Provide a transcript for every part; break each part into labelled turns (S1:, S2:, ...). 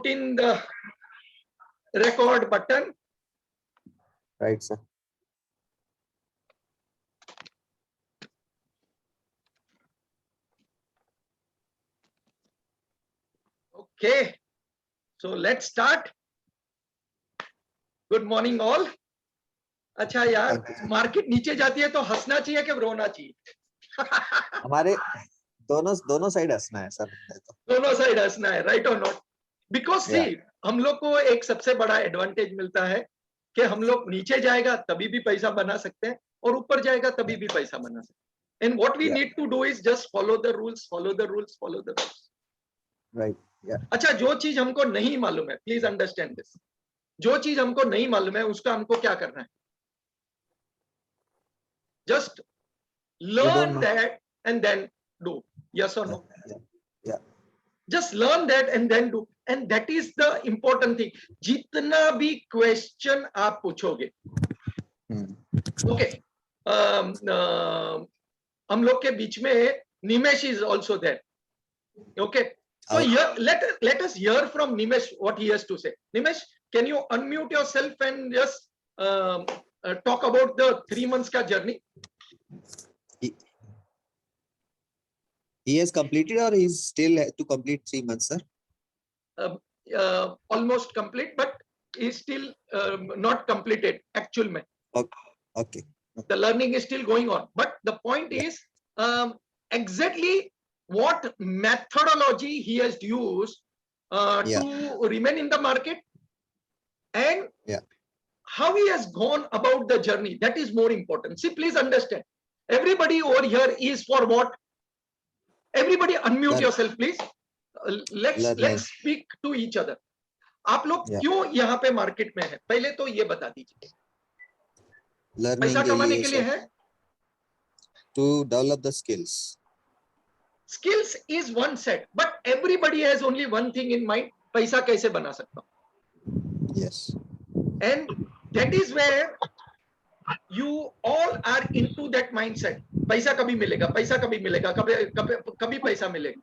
S1: put in the record button.
S2: Right, sir.
S1: Okay, so let's start. Good morning all. अच्छा यार, market नीचे जाती है तो हंसना चाहिए कि रोना चाहिए?
S2: हमारे दोनों साइड हंसना है सर।
S1: दोनों साइड हंसना है, राइट और नॉट? Because C,
S2: Yeah.
S1: हम लोग को एक सबसे बड़ा एडवांटेज मिलता है कि हम लोग नीचे जाएगा तभी भी पैसा बना सकते हैं और ऊपर जाएगा तभी भी पैसा बना सकते हैं. And what we need to do is just follow the rules, follow the rules, follow the rules.
S2: Right.
S1: अच्छा, जो चीज हमको नहीं मालूम है, प्लीज अंडरस्टैंड दिस, जो चीज हमको नहीं मालूम है उसका हमको क्या करना है? Just learn that and then do. Yes or no?
S2: Yeah.
S1: Just learn that and then do, and that is the important thing. जितना भी question आप पूछोगे, okay, हम लोग के बीच में निमेश is also there. Okay, so let us hear from Nimesh what he has to say. Nimesh, can you unmute yourself and just talk about the 3 months ka journey?
S2: He has completed or he's still to complete 3 months, sir?
S1: Almost complete, but is still not completed actual mein.
S2: Okay.
S1: The learning is still going on, but the point is exactly what methodology he has used to remain in the market, and how he has gone about the journey. That is more important. See, please understand, everybody over here is for what? Everybody unmute yourself, please. Let's speak to each other. आप लोग क्यों यहाँ पे market में है, पहले तो ये बता दीजिए. पैसा कमाने के लिए है?
S2: To develop the skills.
S1: Skills is one set, but everybody has only one thing in mind: पैसा कैसे बना सकता हूँ.
S2: Yes.
S1: And that is where you all are into that mindset. पैसा कभी मिलेगा, पैसा कभी मिलेगा, कभी पैसा मिलेगा.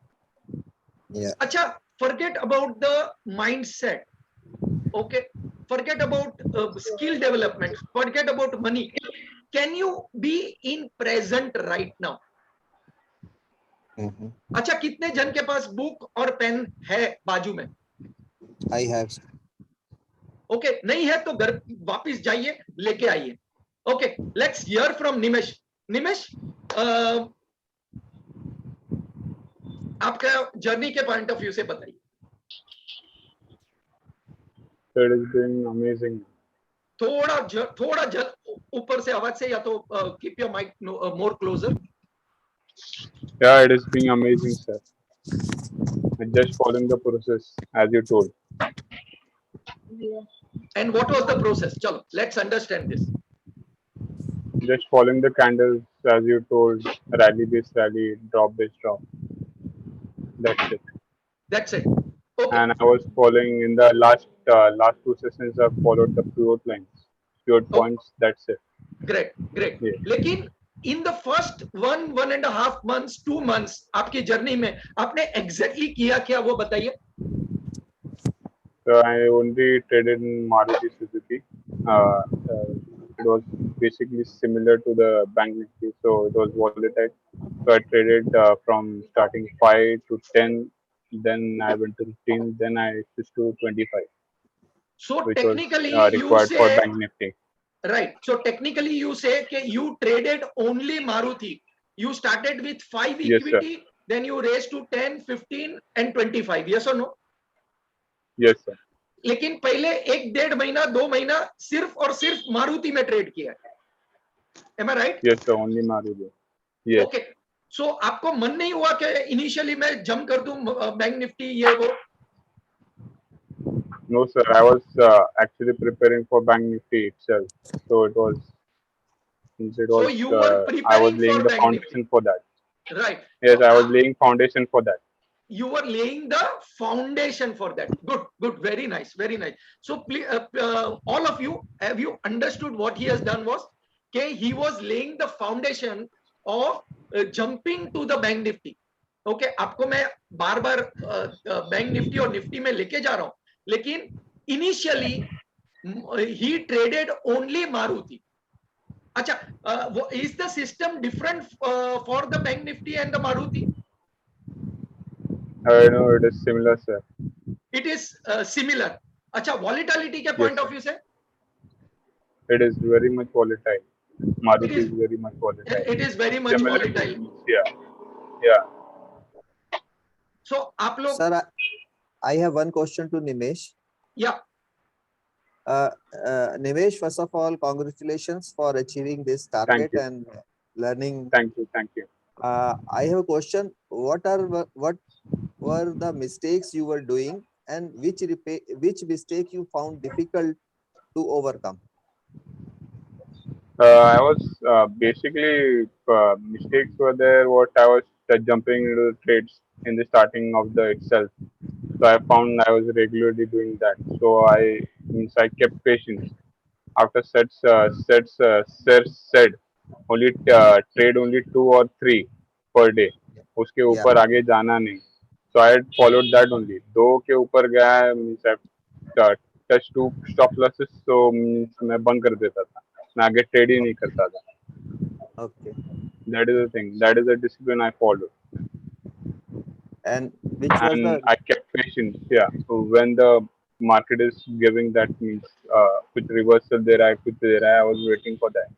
S1: अच्छा, forget about the mindset. Okay, forget about skill development, forget about money. Can you be in present right now? अच्छा, कितने जन के पास बुक और पेन है बाजू में?
S2: I have.
S1: Okay, नहीं है तो घर वापस जाइए, लेके आइए. Okay, let's hear from Nimesh. Nimesh, आपका जर्नी के पॉइंट ऑफ व्यू से बताइए.
S3: It has been amazing.
S1: थोड़ा ऊपर से आवाज से, या तो keep your mic more closer.
S3: Yeah, it has been amazing, sir. Just following the process as you told.
S1: And what was the process? Chalo, let's understand this.
S3: Just following the candles as you told, rally based rally, drop based drop. That's it.
S1: That's it. Okay.
S3: And I was following in the last 2 sessions. I've followed the pivot lines, pivot points. That's it.
S1: Great.
S3: Yeah.
S1: लेकिन in the first 1.5 months, 2 months आपकी journey में आपने exactly किया क्या, वो बताइए.
S3: So I only traded in Maruti Suzuki. It was basically similar to the Bank Nifty, so it was volatile. So I traded from starting 5 to 10, then I went to 15, then I switched to 25.
S1: So
S3: which
S1: technically
S3: was
S1: you
S3: required for
S1: say,
S3: Bank Nifty.
S1: right? So technically you say that you traded only Maruti. You started with 5 equity,
S3: Yes,
S1: then you raised to 10, 15 and 25. Yes or no?
S3: Yes, sir.
S1: लेकिन पहले 1.5 महीना 2 महीना सिर्फ और सिर्फ मारुति में trade किया है. Am I right?
S3: Yes, sir. Only Maruti. Yes.
S1: Okay. So आपको मन नहीं हुआ कि इनिशियली मैं जंप कर दूं बैंक निफ्टी ये वो?
S3: No, sir. I was actually preparing for Bank Nifty itself. So it was.
S1: So you were
S3: I was
S1: preparing
S3: laying
S1: for
S3: the
S1: Bank
S3: foundation
S1: Nifty.
S3: for that.
S1: Right.
S3: Yes,
S1: So
S3: I was laying foundation for that.
S1: You were laying the foundation for that. Good. Very nice. So please, all of you, have you understood what he has done was? Okay, he was laying the foundation of jumping to the Bank Nifty. Okay, आपको मैं बार-बार bank Nifty और Nifty में लेके जा रहा हूँ, लेकिन initially he traded only Maruti. अच्छा, is the system different for the Bank Nifty and the Maruti?
S3: No, it is similar, sir.
S1: It is similar. अच्छा, volatility के
S3: Yes,
S1: point
S3: sir.
S1: of view से?
S3: It is very much volatile.
S1: It
S3: Maruti
S1: is
S3: is very much volatile.
S1: it is very much
S3: Similar
S1: volatile.
S3: to, yeah.
S1: So आप लोग,
S2: Sir, I have one question to Nimesh.
S1: yeah,
S2: Nimesh, first of all, congratulations for achieving this target
S3: you.
S2: and learning.
S3: Thank you.
S2: I have a question. What were the mistakes you were doing, and which mistake you found difficult to overcome?
S3: I was basically mistakes were there. What I was jumping into the trades in the starting of the itself. So I found I was regularly doing that. So I kept patience. After said only trade only 2 or 3 per day. उसके
S2: Yeah.
S3: ऊपर आगे जाना नहीं. So I had followed that only. 2 के ऊपर गया means I touch 2 stop losses, so means मैं बंद कर देता था. मैं आगे ट्रेड ही नहीं करता था.
S2: Okay.
S3: That is the thing. That is the discipline I followed.
S2: And which was
S3: And
S2: the
S3: I kept patience. Yeah. So when the market is giving that means कुछ reversal दे रहा है, कुछ दे रहा है, I was waiting for that.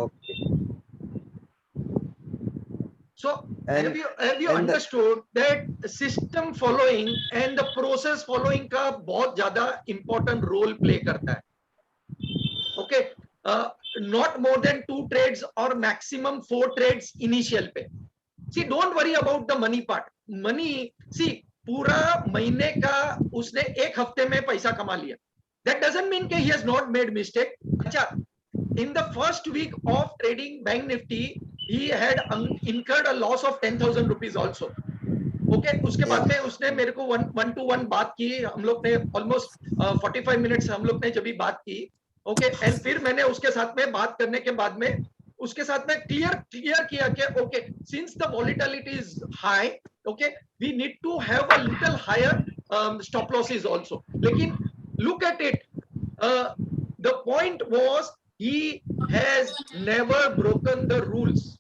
S2: okay?
S1: so
S2: And
S1: have you
S2: and the,
S1: understood that system following and the process following का बहुत ज़्यादा important role play करता है. Okay, not more than 2 trades or maximum 4 trades initial पे. See, don't worry about the money part. Money, see, पूरा महीने का उसने एक हफ्ते में पैसा कमा लिया. That doesn't mean कि he has not made mistake. अच्छा, in the first week of trading Bank Nifty, he had incurred a loss of 10,000 rupees also. Okay, उसके बाद में उसने मेरे को 1-to-1 बात की. हम लोग ने almost 45 minutes हम लोग ने जब भी बात की. Okay, and फिर मैंने उसके साथ में बात करने के बाद में उसके साथ में क्लियर किया कि okay, since the volatility is high, okay, we need to have a little higher stop losses also. लेकिन look at it, the point was he has never broken the rules.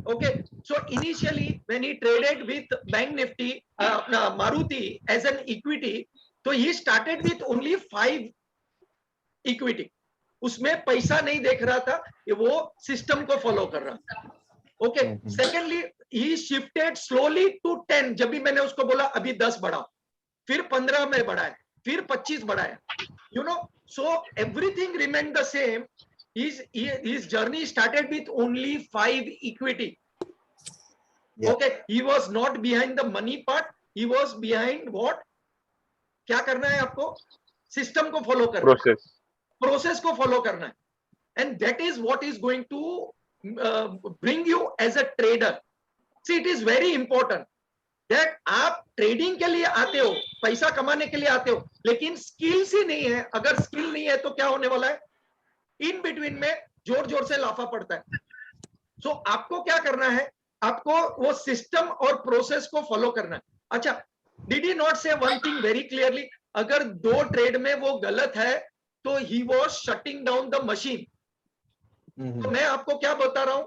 S1: Okay, so initially when he traded with Bank Nifty, Maruti as an equity, so he started with only 5 equity. उसमें पैसा नहीं देख रहा था, ये वो system को follow कर रहा था. Okay, secondly he shifted slowly to 10. जब भी मैंने उसको बोला अभी 10 बढ़ाओ, फिर 15 में बढ़ाया, फिर 25 बढ़ाया. You know, so everything remained the same. His journey started with only 5 equity.
S2: Yeah.
S1: Okay, he was not behind the money part. He was behind what? क्या करना है आपको? सिस्टम को फॉलो करना है. प्रोसेस को फॉलो करना है. And that is what is going to bring you as a trader. See, it is very important that आप ट्रेडिंग के लिए आते हो, पैसा कमाने के लिए आते हो, लेकिन स्किल्स ही नहीं है. अगर स्किल नहीं है तो क्या होने वाला है? इन बिटवीन में जोर जोर से लाफा पड़ता है. सो आपको क्या करना है? आपको वो सिस्टम और प्रोसेस को फॉलो करना है. अच्छा, did he not say one thing very clearly? अगर 2 ट्रेड में वो गलत है तो he was shutting down the machine. तो मैं आपको क्या बता रहा हूं?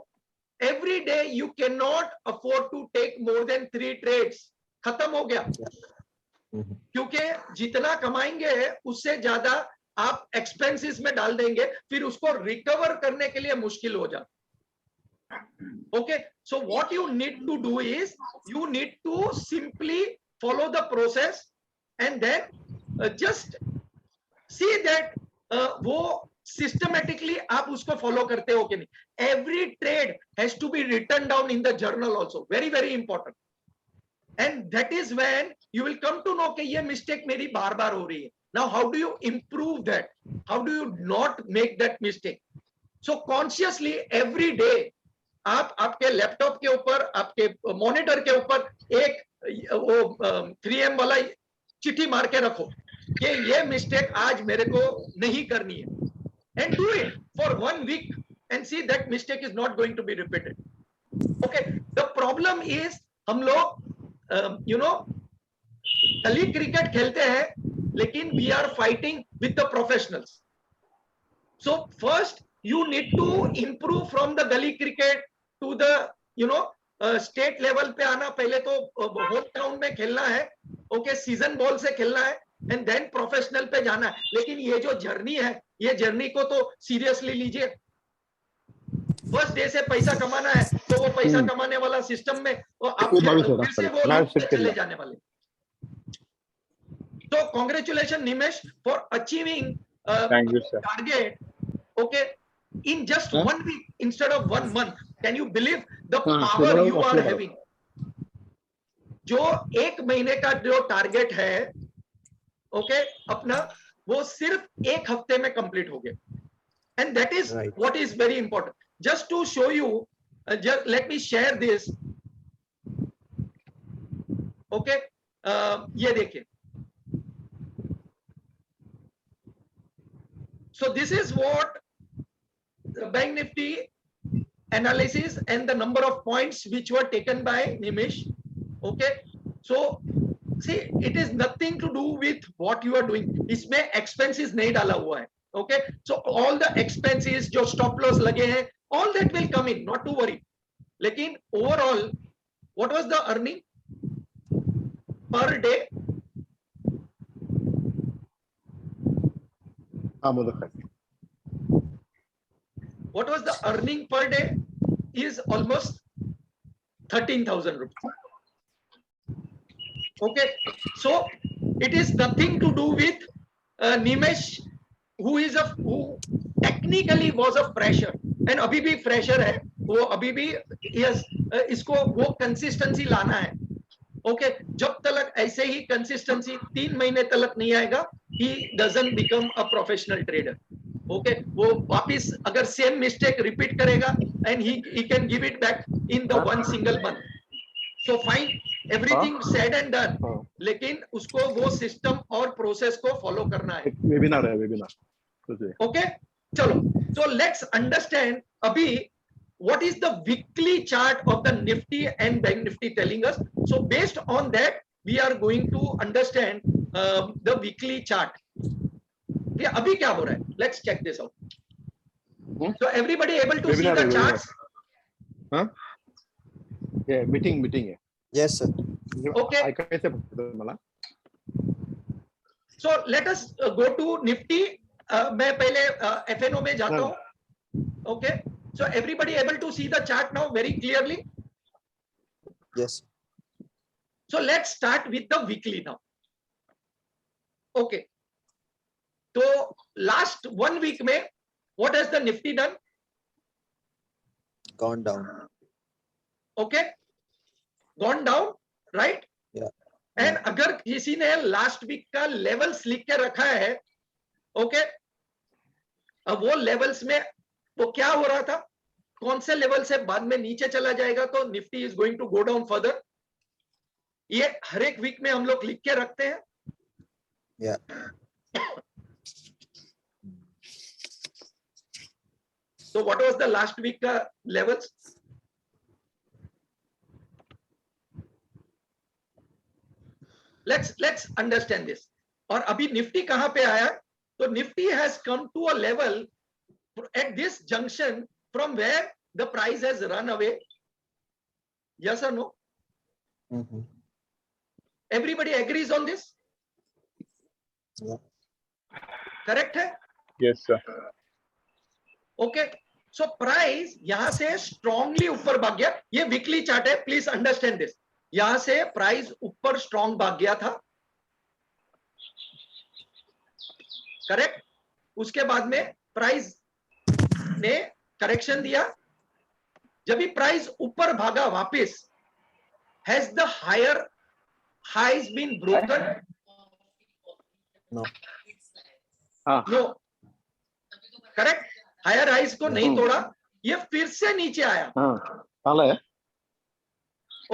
S1: Every day you can not afford to take more than 3 trades. खत्म हो गया. क्योंकि जितना कमाएंगे उससे ज्यादा आप एक्सपेंसेस में डाल देंगे, फिर उसको रिकवर करने के लिए मुश्किल हो जाता. Okay, so what you need to do is you need to simply follow the process and then just see that वो systematically आप उसको follow करते हो कि नहीं. Every trade has to be written down in the journal also. Very very important. And that is when you will come to know कि ये mistake मेरी बार बार हो रही है. Now how do you improve that? How do you not make that mistake? So consciously every day आप आपके laptop के ऊपर, आपके मॉनिटर के ऊपर एक वो 3M वाला चिट्ठी मार के रखो कि ये मिस्टेक आज मेरे को नहीं करनी है. And do it for 1 week and see that mistake is not going to be repeated. Okay, the problem is हम लोग यू नो गली क्रिकेट खेलते हैं लेकिन we are fighting with the professionals. So first you need to improve from the gully cricket to the state level पे आना. पहले तो होम टाउन में खेलना है, ओके, सीजन बॉल से खेलना है एंड देन प्रोफेशनल पे जाना है. लेकिन ये जो जर्नी है, ये जर्नी को तो सीरियसली लीजिए. फर्स्ट डे से पैसा कमाना है तो वो पैसा कमाने वाला सिस्टम में वो आप फिर से वो लोग चले जाने वाले. तो congratulation Nimesh for achieving
S3: Thank you, sir.
S1: target, okay, in just 1 week instead of 1 month. Can you believe the power you are having? जो 1 महीने का जो टारगेट है, ओके, अपना, वो सिर्फ 1 हफ्ते में कंप्लीट हो गया. And that is what is very important. Just to show you, just let me share this. Okay, ये देखिए. So this is what the Bank Nifty analysis and the number of points which were taken by Nimish. Okay, so see, it is nothing to do with what you are doing. इसमें expenses नहीं डाला हुआ है. Okay, so all the expenses जो stop loss लगे हैं, all that will come in, not to worry. लेकिन overall, what was the earning per day? What was the earning per day? Is almost 13,000 rupees. Okay, so it is nothing to do with Nimesh, who technically was a fresher and अभी भी fresher है. वो अभी भी yes, इसको वो consistency लाना है. Okay, जब तक ऐसे ही consistency 3 महीने तक नहीं आएगा, he doesn't become a professional trader. Okay, वो वापिस अगर सेम मिस्टेक रिपीट करेगा and he can give it back in the 1 single month. So fine, everything said and done, लेकिन उसको वो सिस्टम और प्रोसेस को फॉलो करना है.
S4: वेबिनार है, वेबिनार.
S1: ओके, चलो. So let's understand अभी what is the weekly chart of the Nifty and Bank Nifty telling us. So based on that, we are going to understand the weekly chart. Yeah, अभी क्या हो रहा है? Let's check this out. So everybody able to see the charts?
S4: हाँ? Yeah, meeting है.
S2: Yes, sir.
S1: Okay.
S4: कैसे पता मला?
S1: So let us go to Nifty. मैं पहले FNO में जाता हूँ. Okay. So everybody able to see the chart now very clearly?
S2: Yes.
S1: So let's start with the weekly now. Okay. तो last 1 week में what has the Nifty done?
S2: Gone down.
S1: Okay, gone down, right?
S2: Yeah.
S1: And अगर किसी ने last week का levels लिख के रखा है, okay, अब वो levels में वो क्या हो रहा था, कौन से लेवल से बाद में नीचे चला जाएगा तो Nifty is going to go down further. ये हर एक वीक में हम लोग लिख के रखते हैं. So what was the last week का levels? Let's understand this. और अभी निफ्टी कहां पे आया? तो Nifty has come to a level at this junction from where the price has run away. Yes or no? Everybody agrees on this?
S2: Yeah.
S1: Correct है?
S3: Yes, sir.
S1: Okay. So price यहां से strongly ऊपर भाग गया. ये weekly chart है, please understand this. यहां से प्राइस ऊपर स्ट्रॉन्ग भाग गया था. करेक्ट. उसके बाद में प्राइस ने करेक्शन दिया. जब भी प्राइस ऊपर भागा वापस, has the higher highs been broken?
S2: No.
S1: No. Correct. Higher highs को नहीं तोड़ा, ये फिर से नीचे आया.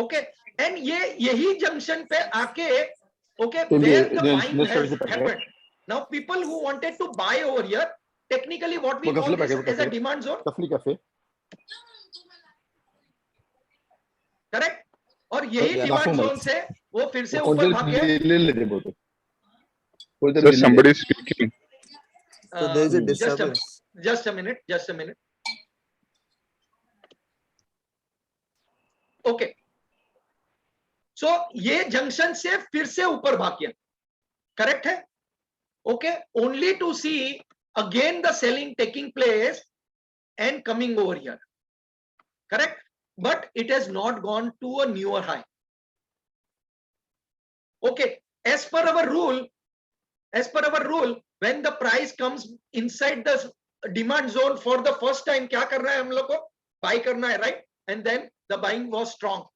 S1: ओके. एंड ये यही जंक्शन पे आके, okay, where the buying has happened. Now people who wanted to buy over here, technically what we call this as a demand zone. Correct. और यही डिमांड जोन से वो फिर से
S4: कौन
S1: ऊपर भाग गया।
S4: ले लेते बोलते
S3: Sir, somebody is speaking.
S2: So there is a
S1: Just a
S2: disturbance.
S1: just a minute, just a minute. Okay. So ये जंक्शन से फिर से ऊपर भाग गया, करेक्ट है? Okay, only to see again the selling taking place and coming over here, correct? But it has not gone to a newer high. Okay, as per our rule, when the price comes inside the demand zone for the first time, क्या करना है हम लोग को? Buy करना है, right? And then the buying was strong.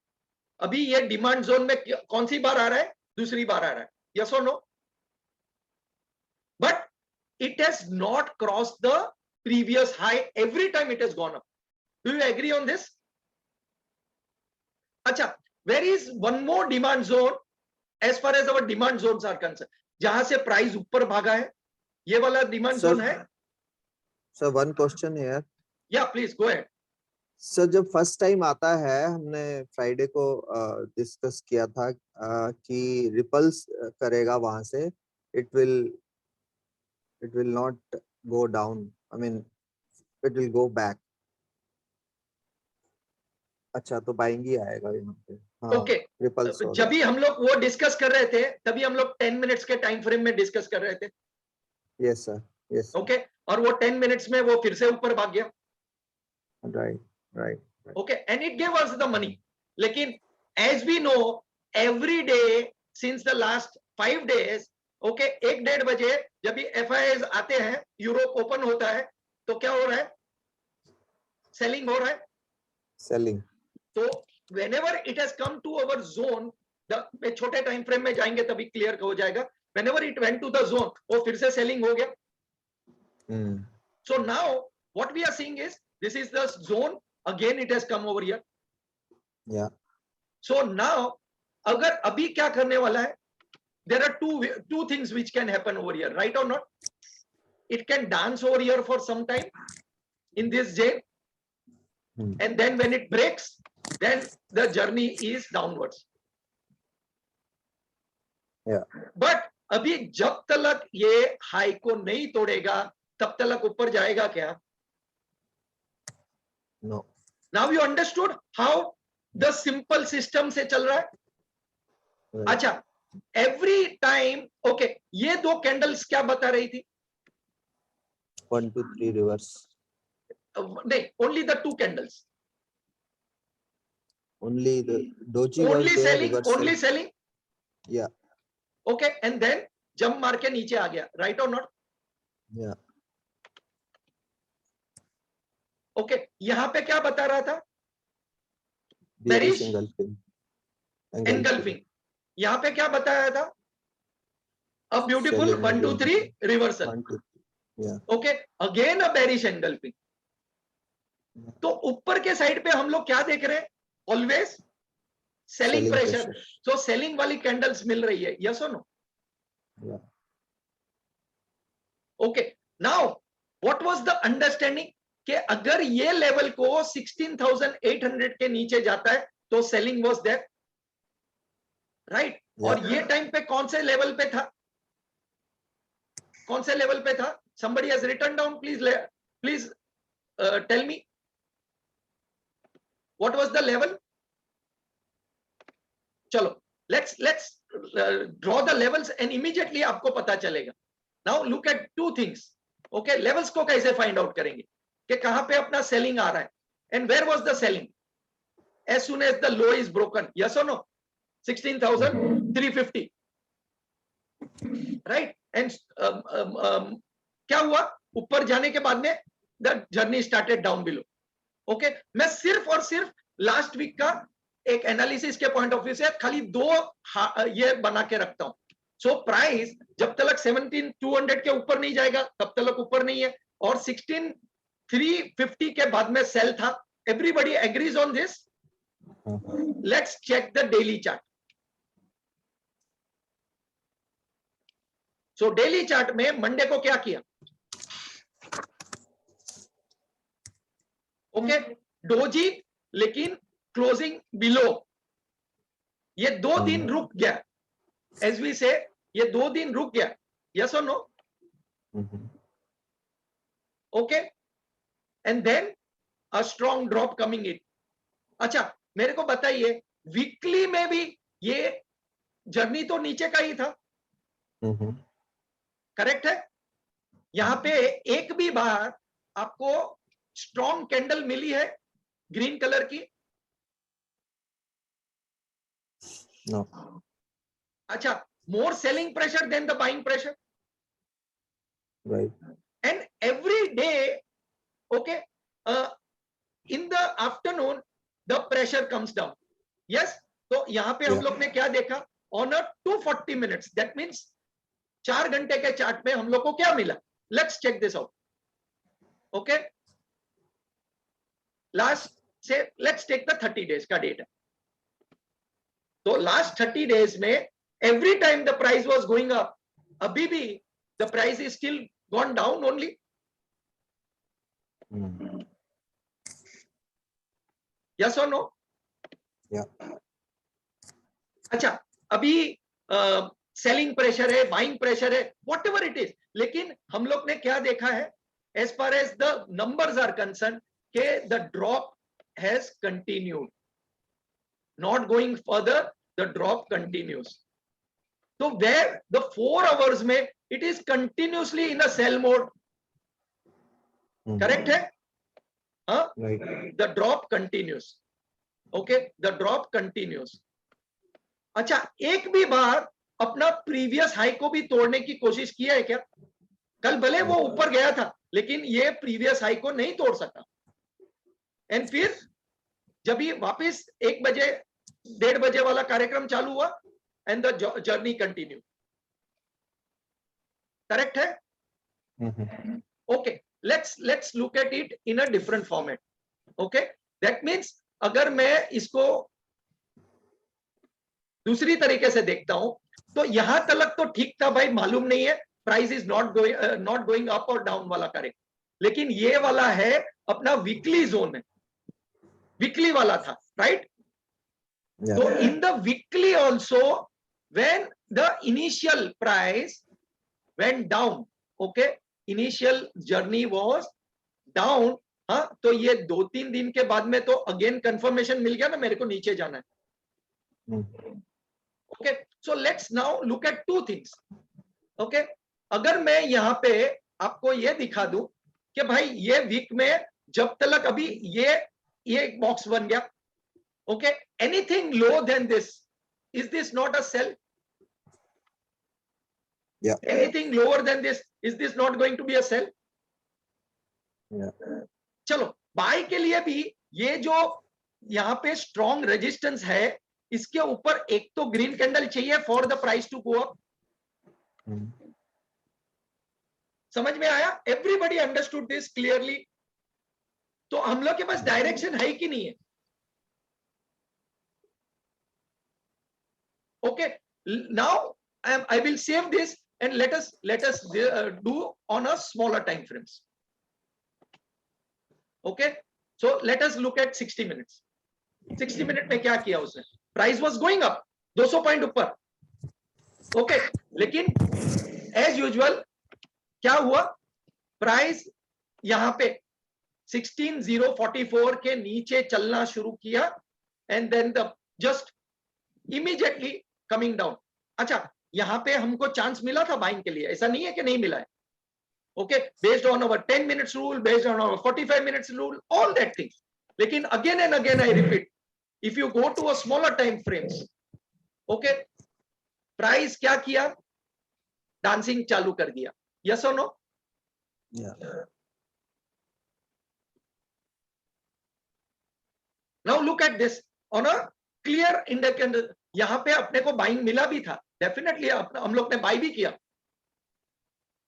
S1: अभी ये डिमांड जोन में कौन सी बार आ रहा है? दूसरी बार आ रहा है, yes or no? But it has not crossed the previous high every time it has gone up. Do you agree on this? Acha, where is one more demand zone as far as our demand zones are concerned? जहां से price ऊपर भागा है, ये वाला demand zone है?
S2: Sir, one question here.
S1: Yeah, please go ahead.
S2: Sir जब first time आता है, हमने फ्राइडे को डिस्कस किया था कि रिपल्स करेगा वहां से, it will not go down, I mean it will go back. अच्छा, तो बाइंग ही आएगा यहाँ पे. हाँ,
S1: Okay.
S2: रिपल्स.
S1: जब भी हम लोग वो डिस्कस कर रहे थे, तभी हम लोग 10 मिनट्स के टाइम फ्रेम में डिस्कस कर रहे थे.
S2: Yes sir, yes.
S1: ओके, और वो 10 मिनट्स में वो फिर से ऊपर भाग गया.
S2: Right, right.
S1: Okay, and it gave us the money. लेकिन as we know, every day since the last 5 days, okay, 1-1:30 बजे जब भी FIIs आते हैं, यूरोप ओपन होता है, तो क्या हो रहा है? सेलिंग हो रहा है.
S2: सेलिंग.
S1: तो whenever it has come to our zone, the छोटे टाइम फ्रेम में जाएंगे तभी क्लियर हो जाएगा. Whenever it went to the zone, वो फिर से सेलिंग हो गया. So now what we are seeing is this is the zone. Again it has come over here.
S2: Yeah.
S1: So now अगर अभी क्या करने वाला है? There are two things which can happen over here, right or not? It can dance over here for some time in this zone, and then when it breaks, then the journey is downwards.
S2: Yeah.
S1: But अभी जब तक ये high को नहीं तोड़ेगा, तब तक ऊपर जाएगा क्या?
S2: No.
S1: Now you understood how the simple system से चल रहा है.
S2: Right.
S1: अच्छा, every time, okay, ये दो कैंडल्स क्या बता रही थी?
S2: 1 2 3 reverse.
S1: नहीं, only the two candles.
S2: Only the doji
S1: Only
S2: was there.
S1: selling,
S2: reversal.
S1: only selling.
S2: Yeah.
S1: Okay, and then jump मार के नीचे आ गया, right or not?
S2: Yeah.
S1: Okay, यहाँ पे क्या बता रहा था?
S2: Bearish
S1: Bearish
S2: engulfing.
S1: engulfing. यहाँ पे क्या बताया था? A beautiful
S2: Selling
S1: 1 2
S2: again.
S1: 3 reversal.
S2: 1 2 3. Yeah.
S1: Okay, again a bearish engulfing. तो ऊपर के साइड पे हम लोग क्या देख रहे हैं? Always selling pressure. So selling वाली कैंडल्स मिल रही है, yes or no?
S2: Yeah.
S1: Okay, now what was the understanding कि अगर ये लेवल को 16,800 के नीचे जाता है तो सेलिंग वाज देयर, राइट? और ये टाइम पे कौन से लेवल पे था? कौन से लेवल पे था? somebody has written down, please tell me what was the level. चलो, let's draw the levels and immediately आपको पता चलेगा. Now look at two things. Okay, levels को कैसे find out करेंगे कि कहां पे अपना सेलिंग आ रहा है, and where was the selling as soon as the low is broken, yes or no? 16,350, right? And क्या हुआ? ऊपर जाने के बाद में the journey started down below. Okay, मैं सिर्फ और सिर्फ लास्ट वीक का एक एनालिसिस के पॉइंट ऑफ व्यू से खाली दो ये बना के रखता हूं. सो प्राइस जब तक 17,200 के ऊपर नहीं जाएगा तब तक ऊपर नहीं है, और 16,350 के बाद में सेल था. Everybody agrees on this? Let's check the daily chart. So daily chart में मंडे को क्या किया? ओके, डोजी, लेकिन क्लोजिंग बिलो. ये 2 दिन रुक गया, as we say, ये 2 दिन रुक गया, yes or no? Okay, and then a strong drop coming in. अच्छा, मेरे को बताइए वीकली में भी ये जर्नी तो नीचे का ही था, करेक्ट है? यहां पे एक भी बार आपको स्ट्रॉन्ग कैंडल मिली है ग्रीन कलर की?
S2: नो।
S1: अच्छा, more selling pressure than the buying pressure,
S2: right.
S1: And every day, okay, in the afternoon the pressure comes down, yes? तो यहां पे हम लोग ने क्या देखा? On a 240 minutes, that means 4 घंटे के चार्ट में हम लोग को क्या मिला? Let's check this out, okay? Last से लेट्स टेक द 30 डेज का डेटा. तो लास्ट 30 डेज में every time the price was going up, अभी भी the price is still gone down only. Yes और नो?
S2: या।
S1: अच्छा, अभी सेलिंग प्रेशर है, बाइंग प्रेशर है, वॉट एवर इट इज, लेकिन हम लोग ने क्या देखा है? As far as the numbers are concerned, के the drop has continued, not going further, the drop continues. तो वेयर द 4 आवर्स में it is continuously in a sell mode, correct है? हाँ, the drop continues, okay, the drop continues. अच्छा, एक भी बार अपना previous high को भी तोड़ने की कोशिश किया है क्या? कल भले वो ऊपर गया था, लेकिन ये प्रीवियस हाई को नहीं तोड़ सका, एंड फिर जब ये वापस 1 बजे 1:30 बजे वाला कार्यक्रम चालू हुआ, and the journey continue, correct है? Okay, let's look at it in a different format. Okay, that means अगर मैं इसको दूसरी तरीके से देखता हूं, तो यहां तक तो ठीक था भाई, मालूम नहीं है, price is not going up और डाउन वाला करे, लेकिन ये वाला है अपना वीकली जोन में, वीकली वाला था, राइट? तो in the weekly also when the initial price went down, okay, initial journey was down, हाँ, तो ये 2-3 दिन के बाद में तो अगेन कंफर्मेशन मिल गया ना मेरे को नीचे जाना है. Okay, so let's now look eight 2 things. Okay, अगर मैं यहां पे आपको ये दिखा दूं कि भाई ये वीक में जब तक अभी ये एक बॉक्स बन गया, okay, anything low than this, is this not a sell?
S2: Yeah.
S1: Anything lower than this, is this not going to be a sell?
S2: Yeah.
S1: चलो, बाय के लिए भी ये जो यहाँ पे स्ट्रॉन्ग रेजिस्टेंस है, इसके ऊपर एक तो ग्रीन कैंडल चाहिए for the price to go up. समझ में आया? Everybody understood this clearly? तो हम लोग के पास डायरेक्शन है कि नहीं है? Okay, now I will save this and let us do on a smaller time frames. Okay, so let us look at 60 minutes. 60 minute में क्या किया उसने? Price was going up 200 point ऊपर, ओके, लेकिन एज यूजुअल क्या हुआ? Price यहां पे 16,044 के नीचे चलना शुरू किया, and then the just immediately coming down. अच्छा, यहां पे हमको चांस मिला था बाइंग के लिए, ऐसा नहीं है कि नहीं मिला है. Okay, based on our 10 minutes rule, based on our 45 minutes rule, all that things. लेकिन again and again I repeat, if you go to a smaller time frames, okay, price क्या किया? डांसिंग चालू कर दिया. यस और no? Now look at this on a clear indicator. यहां पे अपने को बाइंग मिला भी था, डेफिनेटली हम लोग ने बाई भी किया.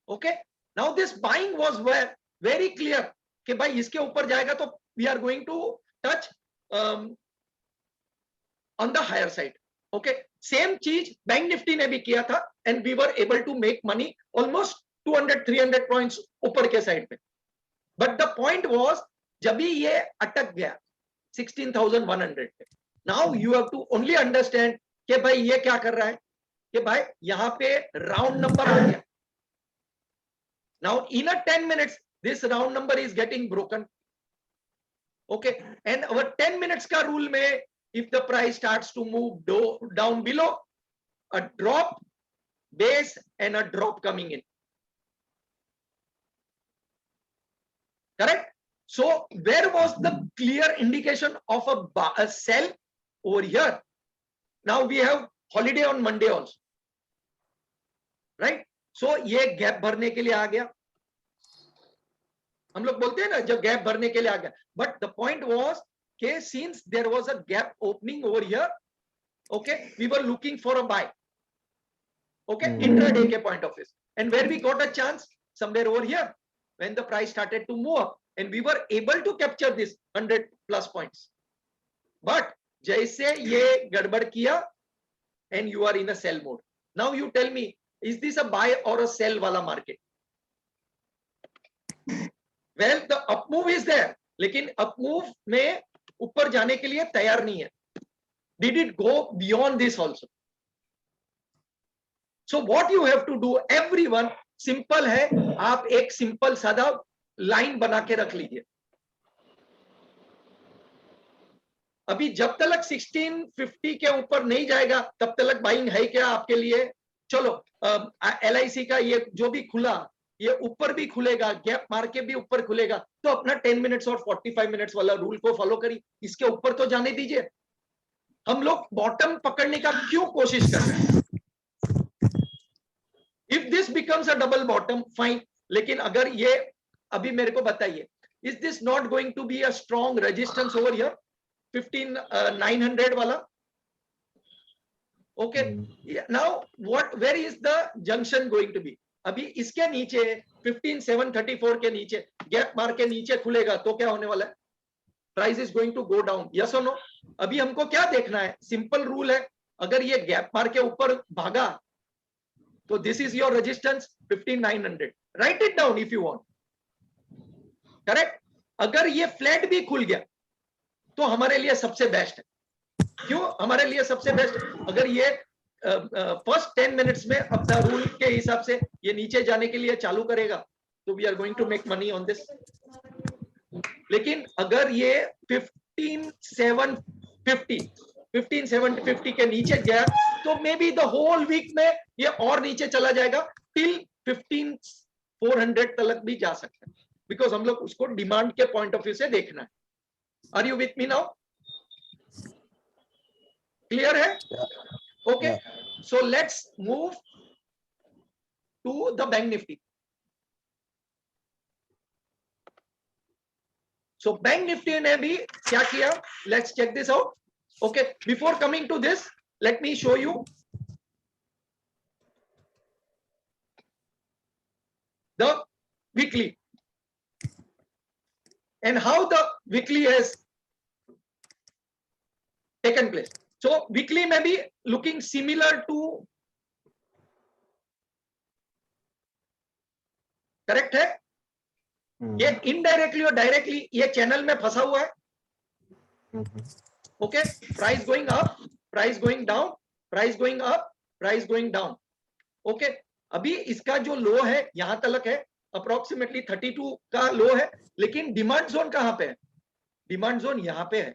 S1: Okay, now this buying was very clear कि भाई इसके ऊपर जाएगा तो we are going to touch on the higher side. Okay, same चीज बैंक निफ्टी ने भी किया था, and we were able to make money almost 200-300 points ऊपर के साइड पे. बट द पॉइंट वाज, जब भी ये अटक गया 16,100 पे, now you have to only understand कि भाई ये क्या कर रहा है कि भाई यहाँ पे राउंड नंबर आ गया. Now in a 10 minutes this round number is getting broken. Okay, and our 10 minutes का rule में if the price starts to move down below, a drop, base and a drop coming in. Correct? So where was the clear indication of a sell? Over here. Now we have holiday on Monday also. Right? So ये gap भरने के लिए आ गया. हम लोग बोलते हैं ना जब गैप भरने के लिए आ गया. But the point was कि since there was a gap opening over here, okay, we were looking for a buy. Okay, intraday के point of view. And where we got a chance? Somewhere over here when the price started to move up and we were able to capture this 100 plus points. But जैसे ये गड़बड़ किया and you are in a sell mode. Now you tell me, is this a buy or a sell वाला market? Well, the up move is there, लेकिन up move में ऊपर जाने के लिए तैयार नहीं है. Did it go beyond this also? So what you have to do, everyone, simple है, आप एक simple सादा line बना के रख लीजिए. अभी जब तक 1650 के ऊपर नहीं जाएगा तब तक बाइंग है क्या आपके लिए? चलो LIC का ये जो भी खुला ये ऊपर भी खुलेगा, गैप मार के भी ऊपर खुलेगा, तो अपना 10 मिनट्स और 45 मिनट्स वाला रूल को फॉलो करिए. इसके ऊपर तो जाने दीजिए. हम लोग बॉटम पकड़ने का क्यों कोशिश कर रहे हैं? If this becomes a double bottom fine, लेकिन अगर ये अभी मेरे को बताइए, is this not going to be a strong resistance over here 15900 वाला? Okay, now what, where is the junction going to be? अभी इसके नीचे 15734 के नीचे गैप मार के नीचे खुलेगा तो क्या होने वाला है? Price is going to go down. Yes और नो? अभी हमको क्या देखना है? सिंपल रूल है, अगर ये गैप मार के ऊपर भागा तो this is your resistance 15900. Right it down if you want. Correct? अगर ये फ्लैट भी खुल गया तो हमारे लिए सबसे बेस्ट है. क्यों हमारे लिए सबसे बेस्ट? अगर ये फर्स्ट 10 मिनट्स में अपना रूल के हिसाब से ये नीचे जाने के लिए चालू करेगा तो we are going to make money on this. लेकिन अगर ये 15750 के नीचे गया तो may be the whole week में ये और नीचे चला जाएगा टिल 15400 तक भी जा सकता है, बिकॉज हम लोग उसको डिमांड के पॉइंट ऑफ व्यू से देखना है. Are you with me now? Clear है? Okay, so let's move to the bank Nifty. So bank Nifty ने भी क्या किया? Let's check this out. Okay, before coming to this let me show you the weekly and how the weekly has taken place. So weekly may be looking similar to, correct है? ये indirectly और directly ये channel में फंसा हुआ है. Okay, price going up, price going down, price going up, price going down. Okay, अभी इसका जो लो है यहां तक है, अप्रोक्सीमेटली 32 का लो है, लेकिन डिमांड जोन कहां पे है? डिमांड जोन यहां पे है,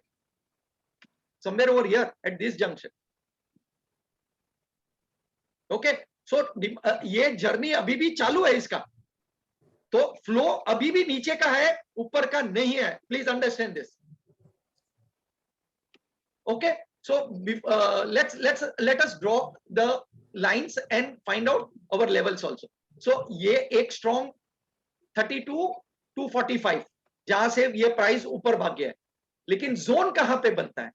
S1: somewhere over here at this junction. Okay, so ये जर्नी अभी भी चालू है इसका, तो फ्लो अभी भी नीचे का है, ऊपर का नहीं है. Please understand this. Okay, so let us draw the lines and find out our levels also. So ये एक स्ट्रॉन्ग 32,245 जहां से ये प्राइस ऊपर भाग गया है, लेकिन जोन कहां पे बनता है?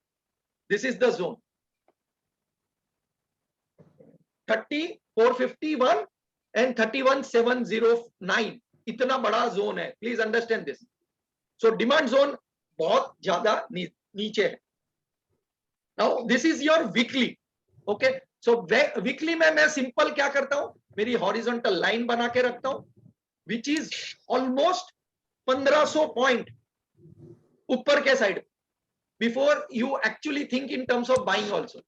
S1: This is the zone 3451 and 31709. इतना बड़ा जोन है, please understand this. So demand zone बहुत ज्यादा नीचे है. Now this is your weekly. Okay, so weekly में मैं सिंपल क्या करता हूं? मेरी हॉरिजॉन्टल लाइन बना के रखता हूं विच इज ऑलमोस्ट 1500 पॉइंट ऊपर के side, before you actually think in terms of buying also.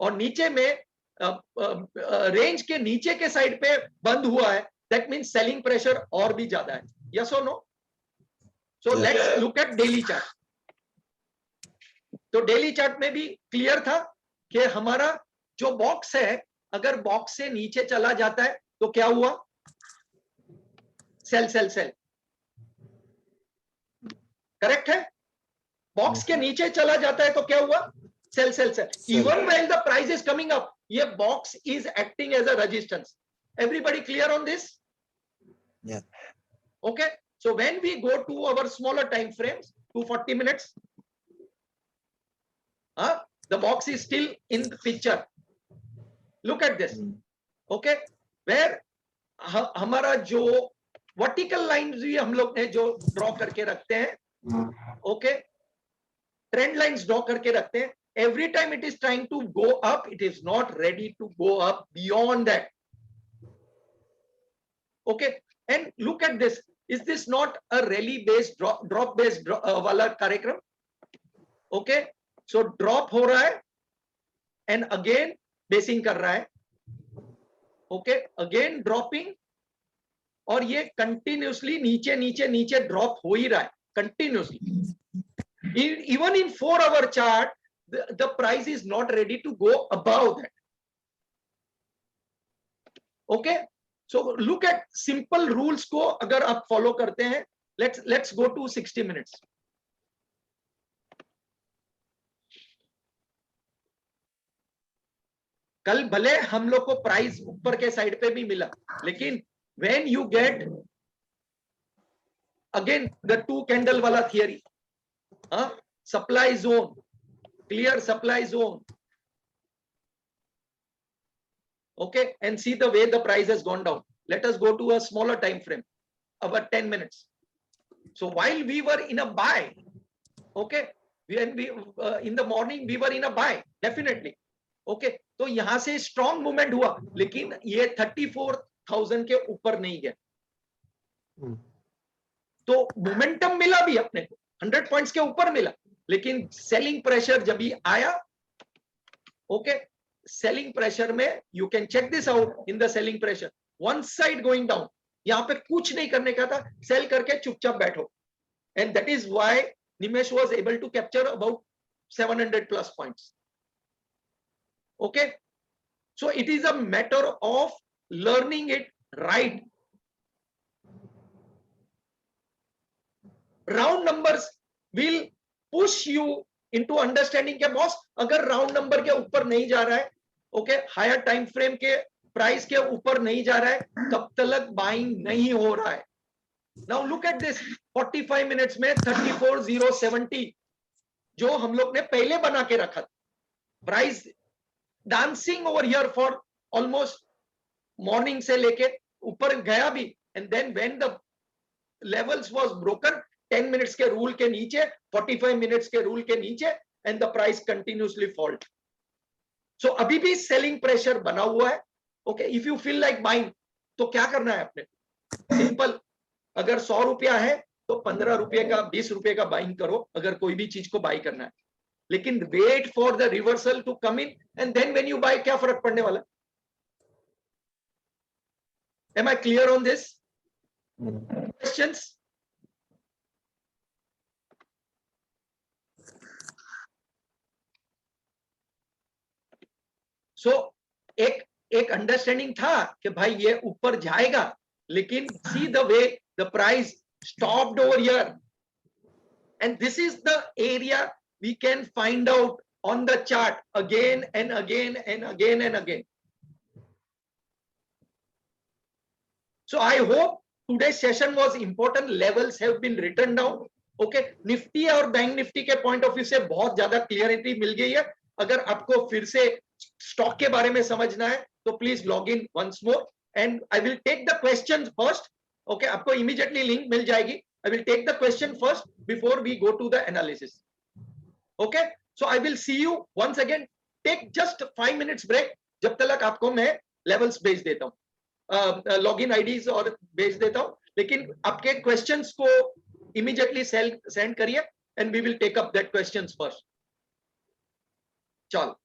S1: और नीचे में रेंज के नीचे के साइड पे बंद हुआ है, दैट मींस सेलिंग प्रेशर और भी ज्यादा है. यस और no? So let's look at daily chart. तो डेली चार्ट में भी क्लियर था कि हमारा जो बॉक्स है, अगर बॉक्स से नीचे चला जाता है तो क्या हुआ? Sell sell sell. करेक्ट है? बॉक्स के नीचे चला जाता है तो क्या हुआ? Sell sell sell. Even when the price is coming up, ये box is acting as a resistance. Everybody clear on this?
S2: Yeah.
S1: Okay, so when we go to our smaller time frames, 240 minutes, the box is still in the picture. Look at this. Okay, where हमारा जो vertical line भी हम लोग ने जो draw करके रखते हैं, ओके, ट्रेंड लाइंस ड्रॉ करके रखते हैं. Every time it is trying to go up, it is not ready to go up beyond that. Okay, and look at this. Is this not a rally based drop based वाला कार्यक्रम? Okay, so drop हो रहा है and again basin कर रहा है. Okay, again dropping, और ये कंटिन्यूसली नीचे नीचे नीचे ड्रॉप हो ही रहा है continuously. Even in 4-hour chart, the price is not ready to go above that. Okay, so look at simple rules को अगर आप follow करते हैं. Let's go to 60 minutes. कल भले हम लोग को प्राइस ऊपर के साइड पे भी मिला, लेकिन when you get again the 2 candle वाला theory, supply zone, clear supply zone, okay, and see the way the price has gone down. Let us go to a smaller time frame, about 10 minutes. So while we were in a buy, okay, when we in the morning we were in a buy, definitely, okay, तो यहां से strong movement हुआ, लेकिन ये 34,000 के ऊपर नहीं गया. तो मोमेंटम मिला भी अपने को, 100 पॉइंट्स के ऊपर मिला, लेकिन सेलिंग प्रेशर जब भी आया, ओके, सेलिंग प्रेशर में you can check this out in the selling pressure, one side going down. यहां पे कुछ नहीं करने का था, सेल करके चुपचाप बैठो. And that is why Nimesh was able to capture about 700 plus points. Okay, so it is a matter of learning it right. Round numbers will push you into understanding के बॉस, अगर राउंड नंबर के ऊपर नहीं जा रहा है, okay, higher time frame के price के ऊपर नहीं जा रहा है, तब तक बाइंग नहीं हो रहा है. Now look at this, 45 minutes में 34,070 जो हम लोग ने पहले बना के रखा, price dancing over here for almost morning से लेके ऊपर गया भी, and then when the levels was broken 10 minutes के रूल के नीचे, 45 मिनट्स के रूल के नीचे, and the price continuously fault. So अभी भी सेलिंग प्रेशर बना हुआ है. Okay, if you feel like buying, तो क्या करना है अपने? सिंपल, अगर 100 रुपया है तो 15 रुपये का, 20 रुपये का बाइंग करो अगर कोई भी चीज को बाई करना है, लेकिन wait for the reversal to come in and then when you buy, क्या फर्क पड़ने वाला? Am I clear on this? Questions? So एक अंडरस्टैंडिंग था कि भाई ये ऊपर जाएगा, लेकिन see the way the price stopped over here, and this is the area we can find out on the chart again and again and again and again. So I hope today session was important. Levels have been written down. Okay, Nifty और bank Nifty के point of view से बहुत ज्यादा clarity मिल गई है. अगर आपको फिर से स्टॉक के बारे में समझना है तो please log in once more, and I will take the question first. Okay, आपको इमीडिएटली लिंक मिल जाएगी. I will take the question first before we go to the analysis. Okay, so I will see you once again. Take just 5 minutes break, जब तक आपको मैं levels भेज देता हूँ, लॉग इन आईडीज और भेज देता हूँ, लेकिन आपके क्वेश्चंस को इमीडिएटली सेंड करिए and we will take up that questions first. चलो.